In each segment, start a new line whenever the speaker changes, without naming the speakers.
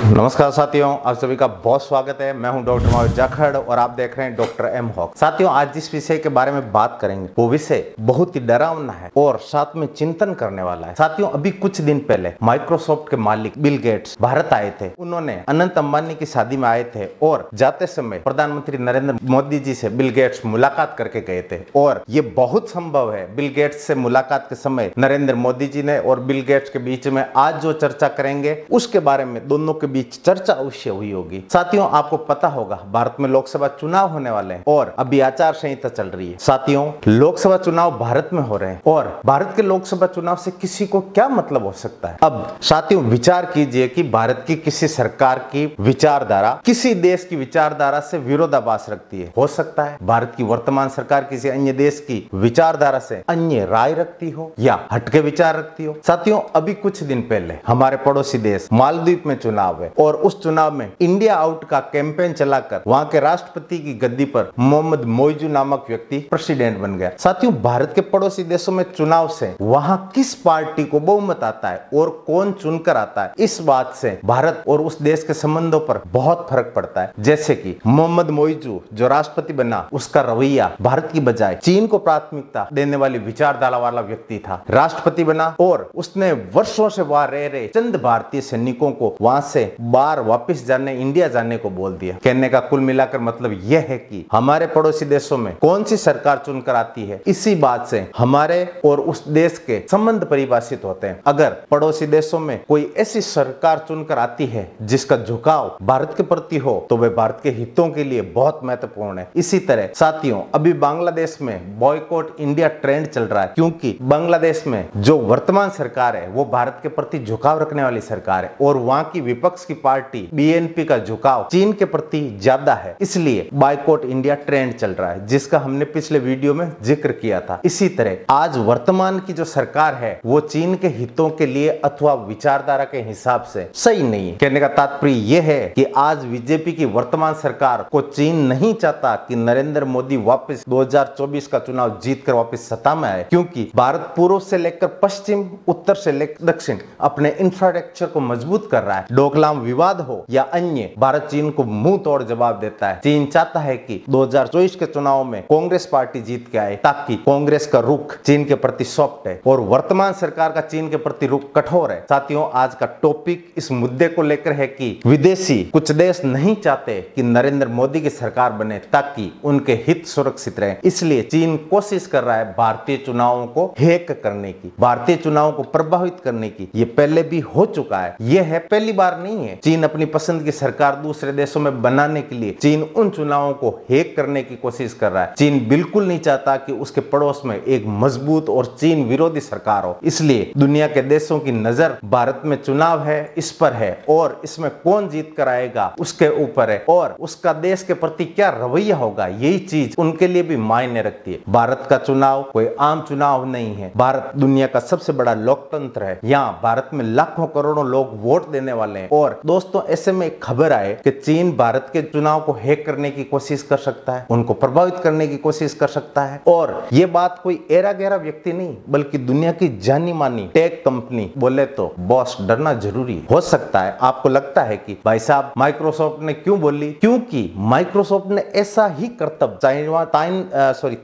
नमस्कार साथियों, आप सभी का बहुत स्वागत है। मैं हूं डॉक्टर महावीर जाखड़ और आप देख रहे हैं डॉक्टर एम हॉक। साथियों, आज जिस विषय के बारे में बात करेंगे वो विषय बहुत ही डरावना है और साथ में चिंतन करने वाला है। साथियों, अभी कुछ दिन पहले माइक्रोसॉफ्ट के मालिक बिल गेट्स भारत आए थे। उन्होंने अनंत अंबानी की शादी में आए थे और जाते समय प्रधानमंत्री नरेंद्र मोदी जी से बिल गेट्स मुलाकात करके गए थे। और ये बहुत संभव है बिल गेट्स से मुलाकात के समय नरेंद्र मोदी जी ने और बिल गेट्स के बीच में आज जो चर्चा करेंगे उसके बारे में दोनों के बीच चर्चा अवश्य हुई होगी। साथियों, आपको पता होगा भारत में लोकसभा चुनाव होने वाले हैं और अभी आचार संहिता चल रही है। साथियों, लोकसभा चुनाव भारत में हो रहे हैं और भारत के लोकसभा चुनाव से किसी को क्या मतलब हो सकता है। अब साथियों, विचार कीजिए कि भारत की किसी सरकार की विचारधारा किसी देश की विचारधारा से विरोधाभास रखती है। हो सकता है भारत की वर्तमान सरकार किसी अन्य देश की विचारधारा से अन्य राय रखती हो या हटके विचार रखती हो। साथियों, अभी कुछ दिन पहले हमारे पड़ोसी देश मालदीव में चुनाव है और उस चुनाव में इंडिया आउट का कैंपेन चलाकर वहां के राष्ट्रपति की गद्दी पर मोहम्मद मोइजू नामक व्यक्ति प्रेसिडेंट बन गया। साथियों, भारत के पड़ोसी देशों में चुनाव से वहां किस पार्टी को बहुमत आता है और कौन चुनकर आता है, इस बात से भारत और उस देश के संबंधों पर बहुत फर्क पड़ता है। जैसे कि मोहम्मद मोइजू जो राष्ट्रपति बना, उसका रवैया भारत की बजाय चीन को प्राथमिकता देने वाली विचारधारा वाला व्यक्ति था। राष्ट्रपति बना और उसने वर्षों से वहां रह रहे चंद भारतीय सैनिकों को वहां से बाहर वापस जाने, इंडिया जाने को बोल दिया। कहने का कुल मिलाकर मतलब यह है कि हमारे पड़ोसी देशों में कौन सी सरकार चुनकर आती है, इसी बात से हमारे और उस देश के संबंध परिभाषित होते हैं। अगर पड़ोसी देशों में कोई ऐसी सरकार चुनकर आती है जिसका झुकाव भारत के प्रति हो तो वह भारत के हितों के लिए बहुत महत्वपूर्ण है। इसी तरह साथियों, अभी बांग्लादेश में बॉयकॉट इंडिया ट्रेंड चल रहा है, क्योंकि बांग्लादेश में जो वर्तमान सरकार है वो भारत के प्रति झुकाव रखने वाली सरकार है और वहां की विपक्ष की पार्टी बीएनपी का झुकाव चीन के प्रति ज्यादा है। इसलिए बॉयकॉट इंडिया ट्रेंड चल रहा है, जिसका हमने पिछले वीडियो में जिक्र किया था। इसी तरह आज वर्तमान की जो सरकार है वो चीन के हितों के लिए अथवा विचारधारा के हिसाब से सही नहीं है। कहने का तात्पर्य यह है कि आज बीजेपी की वर्तमान सरकार को चीन नहीं चाहता कि नरेंद्र मोदी वापस 2024 का चुनाव जीतकर वापस सत्ता में आए, क्योंकि भारत पूर्व से लेकर पश्चिम, उत्तर से लेकर दक्षिण अपने इंफ्रास्ट्रक्चर को मजबूत कर रहा है। डोकलाम विवाद हो या अन्य, भारत चीन को मुंह तोड़ जवाब देता है। चीन चाहता है कि 2024 के चुनाव में कांग्रेस पार्टी जीत के आए, ताकि कांग्रेस का रुख चीन के प्रति सॉफ्ट है और वर्तमान सरकार का चीन के प्रति रुख कठोर है। साथियों, आज का टॉपिक इस मुद्दे को लेकर है कि विदेशी कुछ देश नहीं चाहते कि नरेंद्र मोदी की सरकार बने ताकि उनके हित सुरक्षित रहे। इसलिए चीन कोशिश कर रहा है भारतीय चुनावों को हैक करने की, भारतीय चुनावों को प्रभावित करने की। ये पहले भी हो चुका है, यह है पहली बार नहीं है। चीन अपनी पसंद की सरकार दूसरे देशों में बनाने के लिए चीन उन चुनावों को हैक करने की कोशिश कर रहा है। चीन बिल्कुल नहीं चाहता कि उसके पड़ोस में एक मजबूत और चीन विरोधी सरकार हो। इसलिए दुनिया के देशों की नजर भारत में चुनाव है इस पर है और इसमें कौन जीत कर आएगा उसके ऊपर है और उसका देश के प्रति क्या रवैया होगा, यही चीज उनके लिए भी मायने रखती है। भारत का चुनाव कोई आम चुनाव नहीं है। भारत दुनिया का सबसे बड़ा लोकतंत्र है। यहाँ भारत में लाखों करोड़ों लोग वोट देने वाले हैं और दोस्तों, ऐसे में एक खबर आए कि चीन भारत के चुनाव को हैक करने की कोशिश कर सकता है, उनको प्रभावित करने की कोशिश कर सकता है। और ये बात कोई एरा गहरा व्यक्ति नहीं बल्कि दुनिया की जानी मानी टेक कंपनी बोले तो बॉस, डरना जरूरी हो सकता है। आपको लगता है कि भाई साहब माइक्रोसॉफ्ट ने क्यों बोली, क्योंकि माइक्रोसॉफ्ट ने ऐसा ही करतब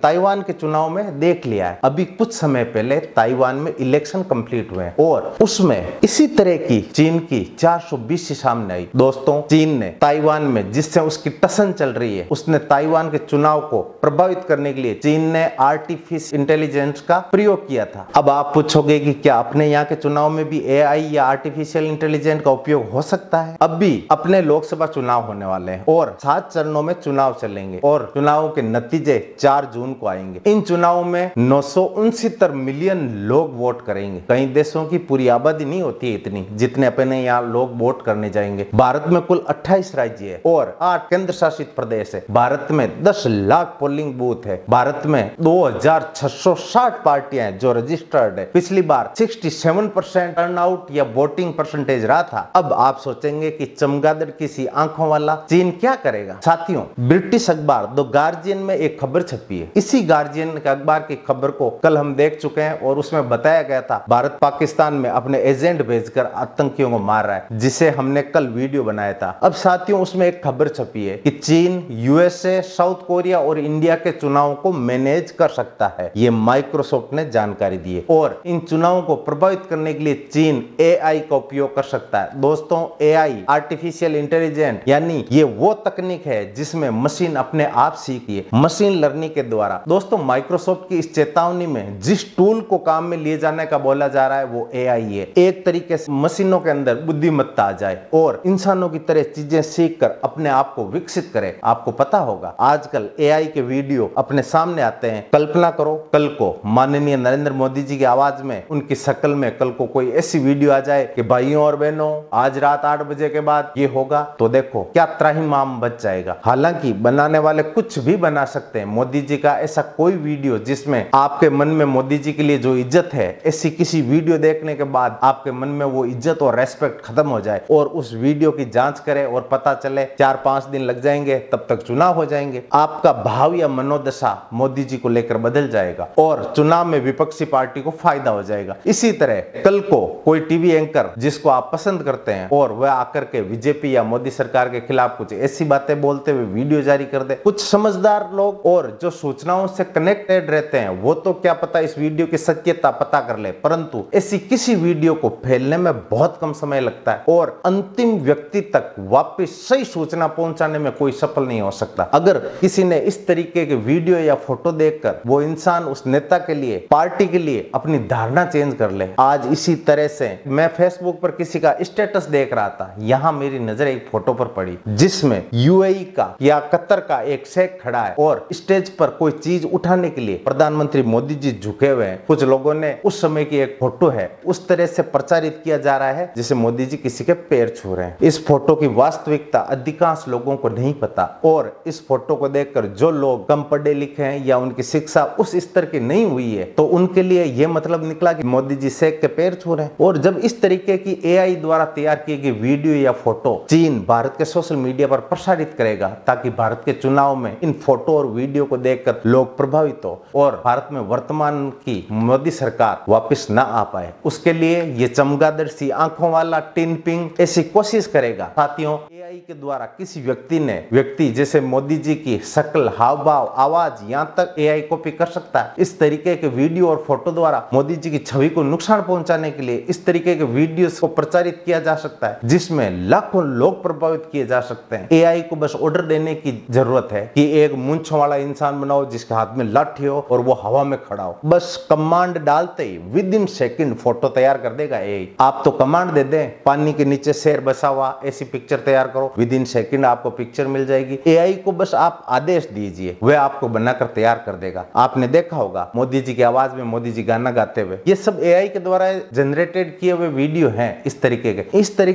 ताइवान के चुनाव में देख लिया है। अभी कुछ समय पहले ताइवान में इलेक्शन कंप्लीट हुए और उसमें इसी तरह की चीन की 420 सामने आई। दोस्तों, चीन ने ताइवान में जिससे उसकी टसन चल रही है, उसने ताइवान के चुनाव को प्रभावित करने के लिए चीन ने आर्टिफिशियल इंटेलिजेंस का प्रयोग किया था। अब आप पूछोगे कि क्या अपने यहाँ के चुनाव में भी एआई या आर्टिफिशियल इंटेलिजेंस का उपयोग हो सकता है? अब भी अपने लोकसभा चुनाव होने वाले हैं और 7 चरणों में चुनाव चलेंगे और चुनावों के नतीजे 4 जून को आएंगे। इन चुनावों में 969 मिलियन लोग वोट करेंगे। कई देशों की पूरी आबादी नहीं होती है इतनी जितने अपने यहाँ लोग वोट करने जाएंगे। भारत में कुल 28 राज्य है और 8 केंद्र शासित प्रदेश है। भारत में 10 लाख पोलिंग बूथ है। भारत में 2660 पार्टियां हैं जो रजिस्टर्ड है। पिछली बार 67% टर्नआउट या वोटिंग परसेंटेज रहा था। अब आप सोचेंगे कि चमगादड़ किसी आंखों वाला चीन क्या करेगा? साथियों, ब्रिटिश अखबार द गार्जियन में एक खबर छपी है। इसी गार्जियन के अखबार की खबर को कल हम देख चुके हैं और उसमें बताया गया था भारत पाकिस्तान में अपने एजेंट भेजकर आतंकियों को मार रहा है, जिसे हमने कल वीडियो बनाया था। अब साथियों उसमें एक खबर छपी है कि चीन, यूएसए, साउथ कोरिया और इंडिया के चुनावों को मैनेज कर सकता है। ये माइक्रोसॉफ्ट ने जानकारी दी है और इन चुनावों को प्रभावित करने के लिए चीन एआई का उपयोग कर सकता है। दोस्तों एआई, आर्टिफिशियल इंटेलिजेंस, यानी ये वो तकनीक है जिसमें मशीन अपने आप सीखती है, मशीन लर्निंग के द्वारा। दोस्तों माइक्रोसॉफ्ट की इस चेतावनी में जिस टूल को काम में लिए जाने का बोला जा रहा है वो एआई है। एक तरीके से मशीनों के अंदर बुद्धिमत्ता आ जाए और इंसानों की तरह चीजें सीखकर अपने आप को विकसित करे। आपको पता होगा आजकल एआई के वीडियो अपने सामने आते हैं। कल्पना करो कल को माननीय नरेंद्र मोदी जी की आवाज में, उनकी शक्ल में कल को कोई ऐसी वीडियो आ जाए कि भाइयों और बहनों आज रात 8 बजे के बाद ये होगा, तो देखो क्या त्राहिमाम बच जाएगा। हालांकि बनाने वाले कुछ भी बना सकते हैं। मोदी जी का ऐसा कोई वीडियो जिसमें आपके मन में मोदी जी के लिए जो इज्जत है, ऐसी किसी वीडियो देखने के बाद आपके मन में वो इज्जत और रेस्पेक्ट खत्म हो जाए और उस वीडियो की जांच करें और पता चले 4-5 दिन लग जाएंगे, तब तक चुनाव हो जाएंगे। आपका भाव या मनोदशा मोदी जी को लेकर बदल जाएगा और चुनाव में विपक्षी पार्टी को फायदा हो जाएगा। इसी तरह कल को कोई टीवी एंकर जिसको आप पसंद करते हैं और वह आकर के बीजेपी या मोदी सरकार के खिलाफ कुछ ऐसी बातें बोलते हुए वीडियो जारी कर दे, कुछ समझदार लोग और जो सूचनाओं से कनेक्टेड रहते हैं वो तो क्या पता इस वीडियो की सत्यता पता कर ले, परंतु ऐसी किसी वीडियो को फैलने में बहुत कम समय लगता है और अंतिम व्यक्ति तक वापस सही सूचना पहुंचाने में कोई सफल नहीं हो सकता। अगर किसी ने इस तरीके के वीडियो या फोटो देखकर वो इंसान उस नेता के लिए, पार्टी के लिए अपनी धारणा चेंज कर ले। आज इसी तरह से मैं फेसबुक पर किसी का स्टेटस देख रहा था, यहाँ मेरी नजर एक फोटो पर पड़ी जिसमें यूएई का या कतर का एक शेख खड़ा है और स्टेज पर कोई चीज उठाने के लिए प्रधानमंत्री मोदी जी झुके हुए हैं। कुछ लोगों ने उस समय की एक फोटो है उस तरह से प्रचारित किया जा रहा है जैसे मोदी जी किसी के पैर छू रहे हैं। इस फोटो की वास्तविकता अधिकांश लोगों को नहीं पता और इस फोटो को देखकर जो लोग कम पढ़े लिखे हैं या उनकी शिक्षा उस स्तर की नहीं हुई है तो उनके लिए यह मतलब निकला कि मोदी जी शेख के पैर छू रहे हैं। और जब इस तरीके की एआई द्वारा तैयार की गई वीडियो या फोटो चीन भारत के सोशल मीडिया पर प्रसारित करेगा ताकि भारत के चुनाव में इन फोटो और वीडियो को देखकर लोग प्रभावित हो और भारत में वर्तमान की मोदी सरकार वापस ना आ पाए, उसके लिए ये चमगादड़ सी आंखों वाला टिन पिंग ऐसी कोशिश करेगा। साथियों एआई के द्वारा किसी व्यक्ति जैसे मोदी जी की शक्ल, हाव भाव, आवाज, यहाँ तक एआई कॉपी कर सकता है। इस तरीके के वीडियो और फोटो द्वारा मोदी जी की छवि को नुकसान पहुंचाने के लिए इस तरीके के वीडियोस को प्रचारित किया जा सकता है जिसमें लाखों लोग प्रभावित किए जा सकते हैं। एआई को बस ऑर्डर देने की जरूरत है कि एक मूंछों वाला इंसान बनाओ जिसके हाथ में लाठी हो और वो हवा में खड़ा हो, बस कमांड डालते ही विद इन सेकंड फोटो तैयार कर देगा एआई। आप तो कमांड दे दें पानी के नीचे शेर बसा हुआ ऐसी पिक्चर तैयार करो, विद इन सेकंड आपको पिक्चर मिल जाएगी। एआई को बस आप आदेश दीजिए वह आपको बनाकर तैयार कर देगा। आपने देखा होगा मोदी जी की आवाज में मोदी जी गाना गाते हुए, ये सब एआई के द्वारा जनरेटेड किए हुए वीडियो हैं। इस तरीके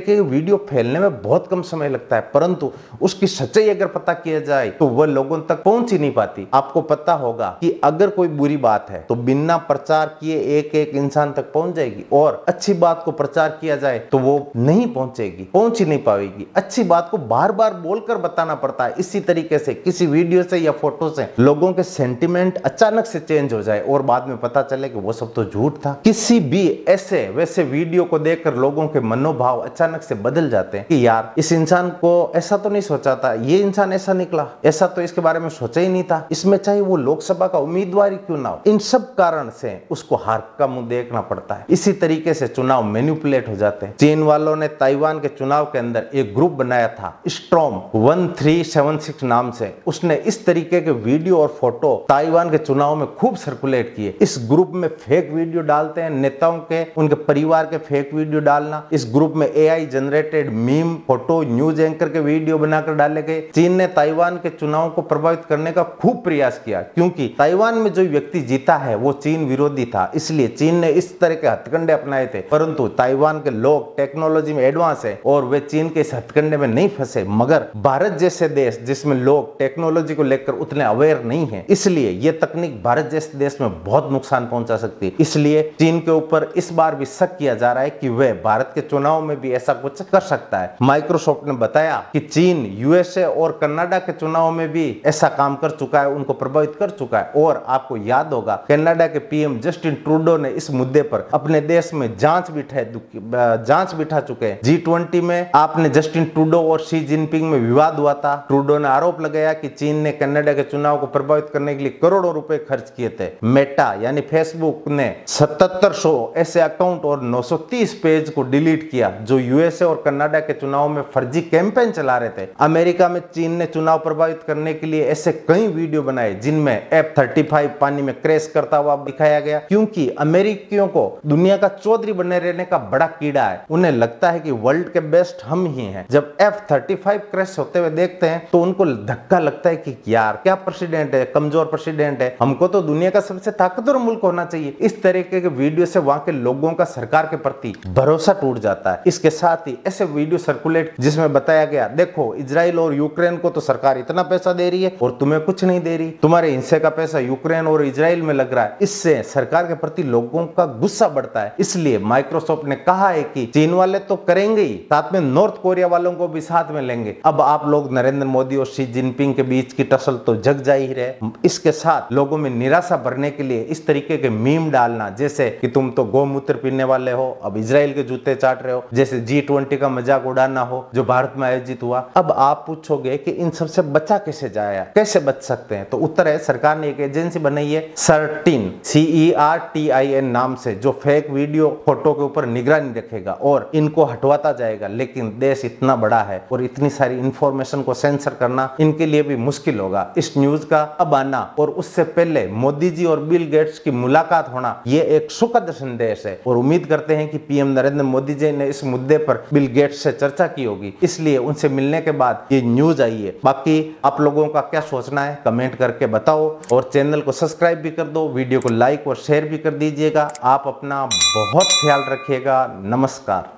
के वीडियो फैलने में बहुत कम समय लगता है परंतु उसकी सच्चाई अगर पता किया जाए तो वह लोगों तक पहुंच ही नहीं पाती। आपको पता होगा कि अगर कोई बुरी बात है तो बिना प्रचार किए एक एक इंसान तक पहुंच जाएगी और अच्छी बात को प्रचार किया जाए तो वो नहीं पहुंचेगी, पहुंच ही नहीं पाएगी। अच्छी बात को बार बार बोलकर बताना पड़ता है। इसी तरीके से किसी वीडियो से या फोटो से लोगों के सेंटिमेंट अचानक से चेंज हो जाए और बाद में पता चले कि वो सब तो झूठ था। किसी भी ऐसे वैसे वीडियो को देखकर लोगों के मनोभाव अचानक से बदल जाते हैं कि यार इस इंसान को ऐसा तो नहीं सोचा था, ये इंसान ऐसा निकला, ऐसा तो इसके बारे में सोचा ही नहीं था, इसमें चाहे वो लोकसभा का उम्मीदवार ही क्यों ना हो। इन सब कारण से उसको हार का मुंह देखना पड़ता है। इसी तरीके से चुनाव मैनिपुलेट हो जाते हैं। चीन वालों ने ताइवान के चुनाव के अंदर एक ग्रुप बनाया था स्ट्रॉम 1376 नाम से। उसने इस तरीके के वीडियो और फोटो ताइवान के चुनाव में खूब सर्कुलेट किए। इस ग्रुप में फेक वीडियो डालते हैं, नेताओं के, उनके परिवार के फेक वीडियो डालना। इस ग्रुप में AI generated meme, photo, news anchor के वीडियो बनाकर डाले गए। चीन ने ताइवान के चुनाव को प्रभावित करने का खूब प्रयास किया क्योंकि ताइवान में जो व्यक्ति जीता है वो चीन विरोधी था, इसलिए चीन ने इस तरह के हथकंडे अपनाए थे। परंतु ताइवान के लोग टेक्नोलॉजी में एडवांस है और वे चीन के इस हथकंडे में नहीं फंसे, मगर भारत जैसे देश जिसमें लोग टेक्नोलॉजी को लेकर उतने अवेयर नहीं है, इसलिए ये तकनीक भारत जैसे देश में बहुत नुकसान पहुंचा सकती है। इसलिए चीन के ऊपर इस बार भी शक किया जा रहा है कि वह भारत के चुनाव में भी ऐसा कुछ कर सकता है। माइक्रोसॉफ्ट ने बताया कि चीन यूएसए और कनाडा के चुनाव में भी ऐसा काम कर चुका है, उनको प्रभावित कर चुका है। और आपको याद होगा कनाडा के पीएम जस्टिन ट्रूडो ने इस मुद्दे पर अपने देश में जांच बिठा चुके हैं। G20 में आपने जस्टिन ट्रूडो और शी जिनपिंग में विवाद हुआ था। ट्रूडो ने आरोप लगाया कि चीन ने कनाडा के चुनाव को प्रभावित करने के लिए करोड़ों रुपए खर्च किए थे। मेटा यानी फेसबुक ने 7700 ऐसे अकाउंट और 930 पेज को डिलीट किया जो यूएसए और कनाडा के चुनाव में फर्जी कैंपेन चला रहे थे। अमेरिका में चीन ने चुनाव प्रभावित करने के लिए ऐसे कई वीडियो बनाए जिनमें F-35 पानी में क्रैश करता हुआ दिखाया गया, क्योंकि अमेरिकियों को दुनिया का चौधरी बने रहने का बड़ा कीड़ा है। उन्हें लगता है कि वर्ल्ड के बेस्ट हम ही हैं। जब F-35 क्रैश होते हुए देखते हैं तो उनको धक्का लगता है कि यार क्या प्रेसिडेंट है, कमजोर प्रेसिडेंट है, हमको तो दुनिया का सबसे ताकतवर मुल्क होना चाहिए। इस तरीके के वीडियो से वहां के लोगों का सरकार के प्रति भरोसा टूट जाता है। इसके साथ ही ऐसे वीडियो सर्कुलेट जिसमें बताया गया, देखो इजराइल और यूक्रेन को तो सरकार इतना पैसा दे रही है और तुम्हें कुछ नहीं दे रही, तुम्हारे हिस्से का पैसा यूक्रेन और इजराइल में लग रहा है। इससे सरकार के प्रति लोगों का गुस्सा बढ़ता है। इसलिए माइक्रोसॉफ्ट ने कहा है कि चीन वाले तो करेंगे ही, साथ में नॉर्थ कोरिया वालों को भी साथ में लेंगे। अब आप लोग नरेंद्र मोदी और शी जिनपिंग के बीच की टसल तो जग जा ही रहे। इसके साथ लोगों में निराशा भरने के लिए इस तरीके के मीम डालना, जैसे कि तुम तो गोमूत्र पीने वाले हो, अब इजराइल के जूते चाट रहे हो, जैसे G20 का मजाक उड़ाना हो जो भारत में आयोजित हुआ। अब आप पूछोगे कि इन सब से बचा कैसे जाए, कैसे बच सकते हैं? तो उत्तर है, सरकार ने एक एजेंसी बनाई है सर्टिन, CERTIN नाम से, जो फेक वीडियो फोटो के ऊपर निगरानी रखेगा और इनको हटवाता जाएगा। लेकिन देश इतना बड़ा है और इतनी सारी इंफॉर्मेशन को सेंसर करना इनके लिए भी मुश्किल होगा। इस न्यूज का अब आना और उससे पहले मोदी जी और बिल गेट्स की मुलाकात होना, ये एक सुखद संदेश है और उम्मीद करते हैं कि पीएम नरेंद्र मोदी जी ने इस मुद्दे पर बिल गेट्स से चर्चा की होगी, इसलिए उनसे मिलने के बाद ये न्यूज आई है। बाकी आप लोगों का क्या सोचना है कमेंट करके बताओ और चैनल को सब्सक्राइब भी कर दो, वीडियो को लाइक और शेयर भी कर दीजिएगा। आप अपना बहुत ख्याल रखिएगा। नमस्कार।